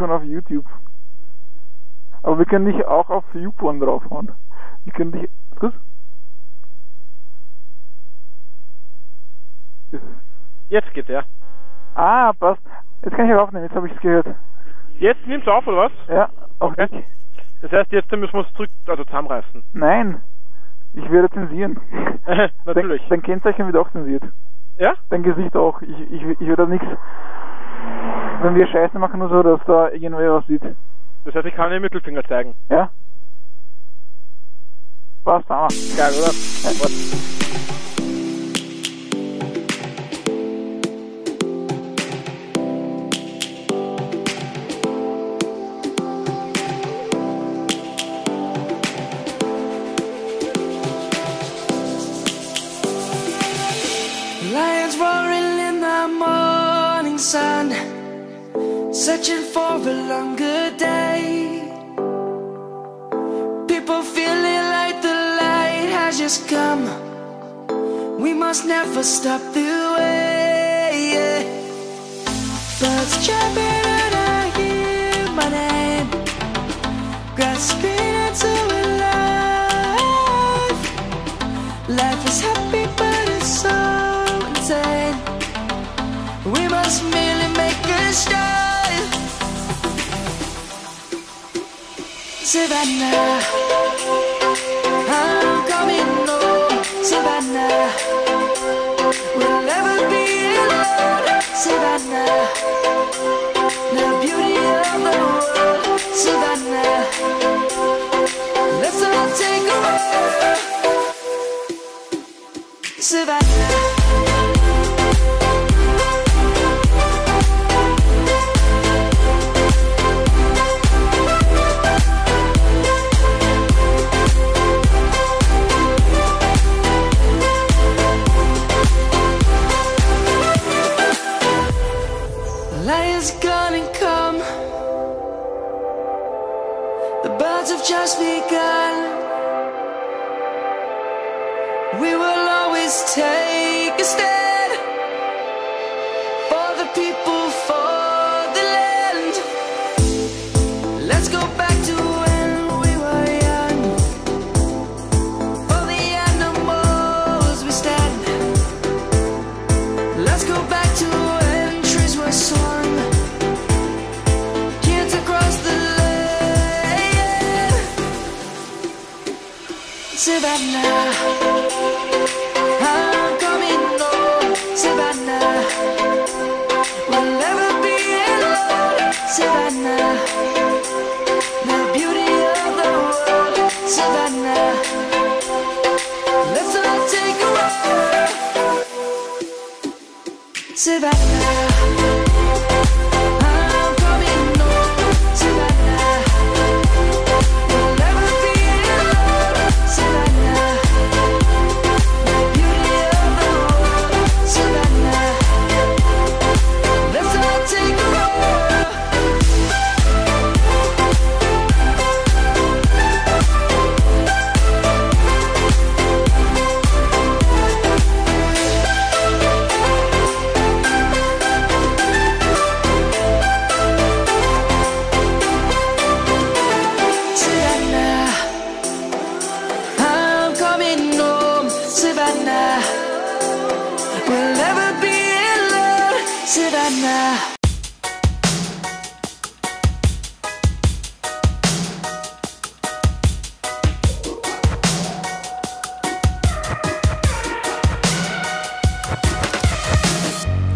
schon auf YouTube. Aber wir können dich auch auf YouPorn draufhauen. Wir können dich... Was? Jetzt geht's, ja. Ah, passt. Jetzt kann ich auch aufnehmen, jetzt habe ich es gehört. Jetzt nimmst du auf, oder was? Ja, auch okay. dich. Das heißt, jetzt müssen wir es zurück, also zusammenreißen. Nein, ich werde zensieren. Natürlich. Dein Kennzeichen wird auch zensiert. Ja? Dein Gesicht auch. Ich werde da nichts... Wenn wir Scheiße machen oder so, dass da irgendwer was sieht. Das heißt, ich kann den Mittelfinger zeigen. Ja? Passt, Hammer. Geil, oder? Ja. Lions roaring in the morning sun, searching for a longer day. People feeling like the light has just come. We must never stop the way. Birds chirping and I hear my name, grasping into life. Life is happy but it's so insane. We must merely make a start. Savannah, I'm coming home. Savannah, we'll never be alone. Savannah, the beauty of the world. Savannah, let's all take a walk. Savannah. Lion's gonna come. The birds have just begun. We will always take a stand for the people, for the land. Let's go back to when we were young. For the animals we stand. Let's go back to when trees were swung. Kids across the land. Savannah, I'm coming home. Savannah, we'll never be alone. Savannah, the beauty of the world. Savannah, let's all take a walk. Savannah, I'm coming home. Savannah, we'll never be alone. Savannah, the beauty of the world. Savannah, let's all take a walk. Savannah, I'm coming home. Savannah, we'll never be alone. Savannah.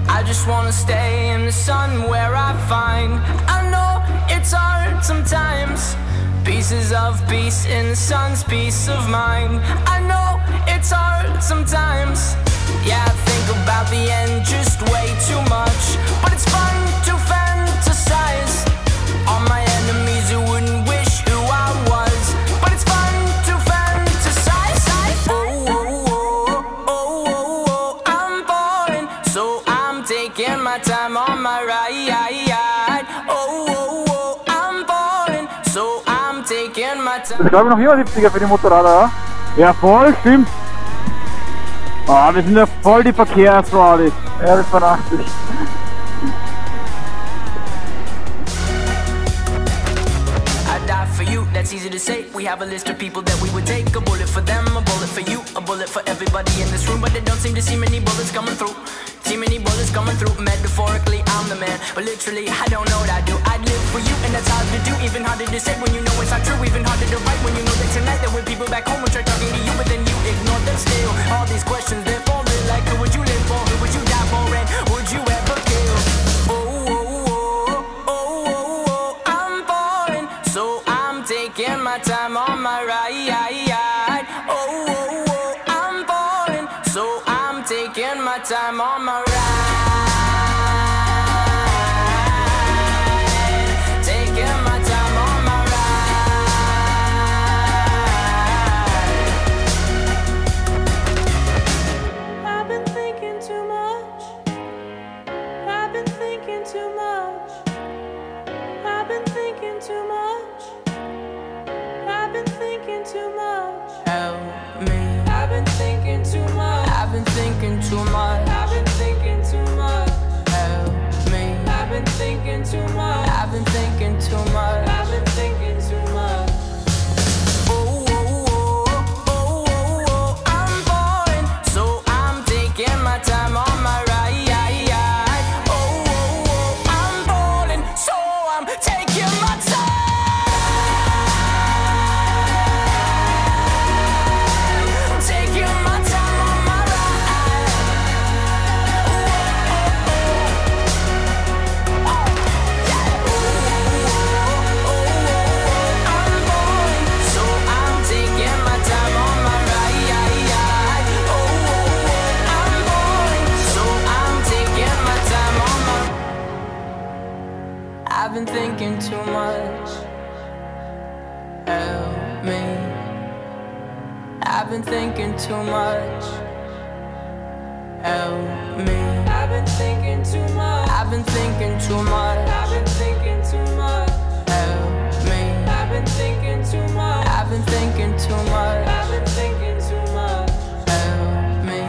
I just wanna stay in the sun where I find. I know it's hard sometimes. Pieces of peace in the sun's peace of mind. I know it's hard sometimes. Yeah, I think about the end just way too much. But it's fun to fantasize. All my enemies who wouldn't wish who I was. But it's fun to fantasize. Oh, oh, oh, oh, oh, oh, I'm falling, so I'm taking my time on my ride. Oh, oh, oh, I'm falling, so I'm taking my time. Das ist glaube ich noch immer 70er für die Motorräder, ja? Ja, voll, stimmt. Ah, wir sind ja voll die Verkehrsrowdies. Ja, das war 80. it's easy to say. We have a list of people that we would take. A bullet for them, a bullet for you, a bullet for everybody in this room. But they don't seem to see many bullets coming through. See many bullets coming through. Metaphorically, I'm the man, but literally, I don't know what I do. I'd live for you, and that's hard to do. Even harder to say when you know it's not true. Even harder to write when you know that tonight there were people back home who tried talking to you, but then you ignored them still. All these questions, they're falling like, who would you live for? Who would you die for? And would you ever kill? I'm falling, so I'm taking my time on my ride. I'm falling, so I'm taking my time on my ride. Taking my time on my ride. I've been thinking too much. I've been thinking too much. I've been thinking too much. I've been thinking too much. Help me. I've been thinking too much. I've been thinking too much. I've been thinking too much. Help me. I've been thinking too much. I've been thinking too much. I've been thinking too much. I'm falling, so I'm taking my time on my ride. I'm falling, so I'm taking my time. Taking my time on my ride. I'm falling, so I'm taking my time on my ride. I'm falling, so I'm taking my time on my. I've been thinking too much. Help me. I've been thinking too much. Help me. I've been thinking too much. I've been thinking too much. I've been thinking too much. Help me. I've been thinking too much. I've been thinking too much. I've been thinking too much. Help me.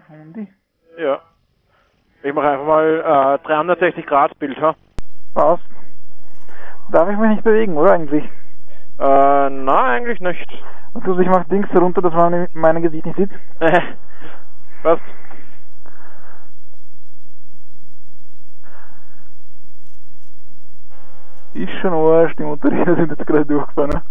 Hundi. Ja. Ich mache einfach mal 360 Grad Bild, ha? Passt. Darf ich mich nicht bewegen, oder eigentlich? Nein, eigentlich nicht. Also ich mach Dings runter, dass man mein Gesicht nicht sieht. Was? Ist schon Arsch, die Motorräder sind jetzt gerade durchgefahren. Ne?